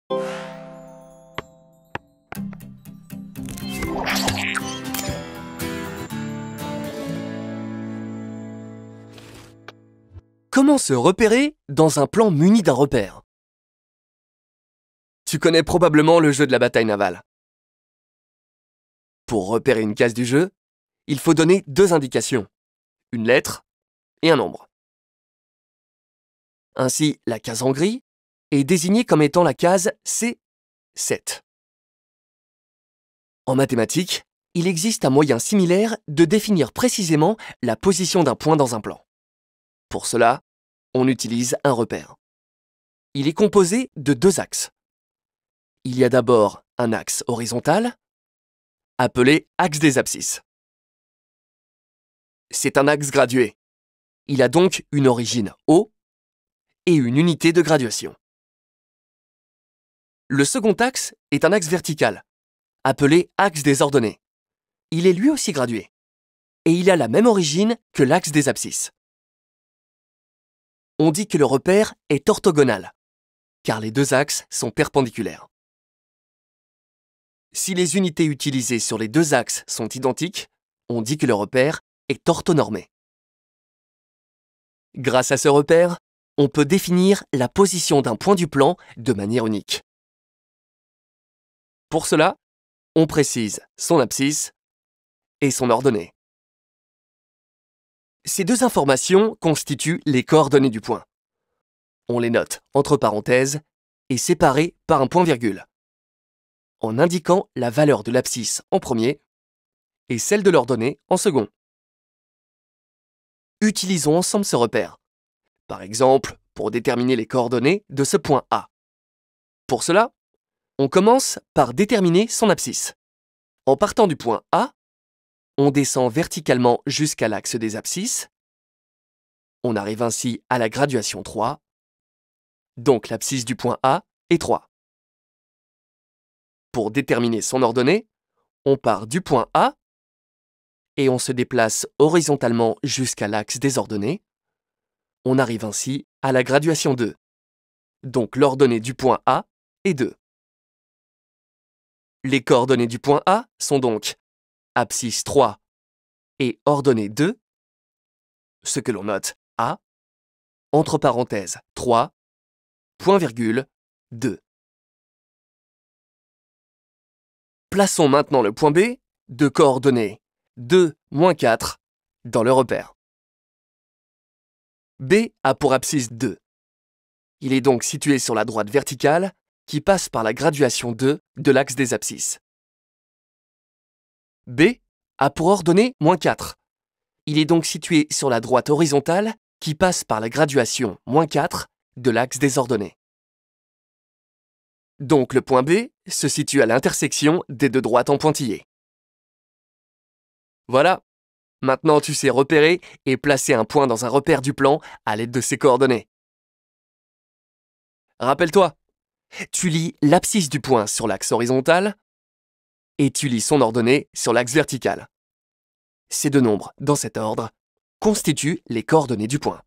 Comment se repérer dans un plan muni d'un repère? Tu connais probablement le jeu de la bataille navale. Pour repérer une case du jeu, il faut donner deux indications, une lettre et un nombre. Ainsi, la case en gris est désignée comme étant la case C7. En mathématiques, il existe un moyen similaire de définir précisément la position d'un point dans un plan. Pour cela, on utilise un repère. Il est composé de deux axes. Il y a d'abord un axe horizontal, appelé axe des abscisses. C'est un axe gradué. Il a donc une origine O et une unité de graduation. Le second axe est un axe vertical, appelé axe des ordonnées. Il est lui aussi gradué, et il a la même origine que l'axe des abscisses. On dit que le repère est orthogonal, car les deux axes sont perpendiculaires. Si les unités utilisées sur les deux axes sont identiques, on dit que le repère est orthonormé. Grâce à ce repère, on peut définir la position d'un point du plan de manière unique. Pour cela, on précise son abscisse et son ordonnée. Ces deux informations constituent les coordonnées du point. On les note entre parenthèses et séparées par un point-virgule, en indiquant la valeur de l'abscisse en premier et celle de l'ordonnée en second. Utilisons ensemble ce repère, par exemple pour déterminer les coordonnées de ce point A. Pour cela, on commence par déterminer son abscisse. En partant du point A, on descend verticalement jusqu'à l'axe des abscisses. On arrive ainsi à la graduation 3, donc l'abscisse du point A est 3. Pour déterminer son ordonnée, on part du point A et on se déplace horizontalement jusqu'à l'axe des ordonnées. On arrive ainsi à la graduation 2, donc l'ordonnée du point A est 2. Les coordonnées du point A sont donc abscisse 3 et ordonnée 2, ce que l'on note A, entre parenthèses 3, point-virgule, 2. Plaçons maintenant le point B de coordonnées 2, moins 4 dans le repère. B a pour abscisse 2. Il est donc situé sur la droite verticale qui passe par la graduation 2 de l'axe des abscisses. B a pour ordonnée moins 4. Il est donc situé sur la droite horizontale qui passe par la graduation moins 4 de l'axe des ordonnées. Donc le point B se situe à l'intersection des deux droites en pointillé. Voilà, maintenant tu sais repérer et placer un point dans un repère du plan à l'aide de ses coordonnées. Rappelle-toi, tu lis l'abscisse du point sur l'axe horizontal et tu lis son ordonnée sur l'axe vertical. Ces deux nombres, dans cet ordre, constituent les coordonnées du point.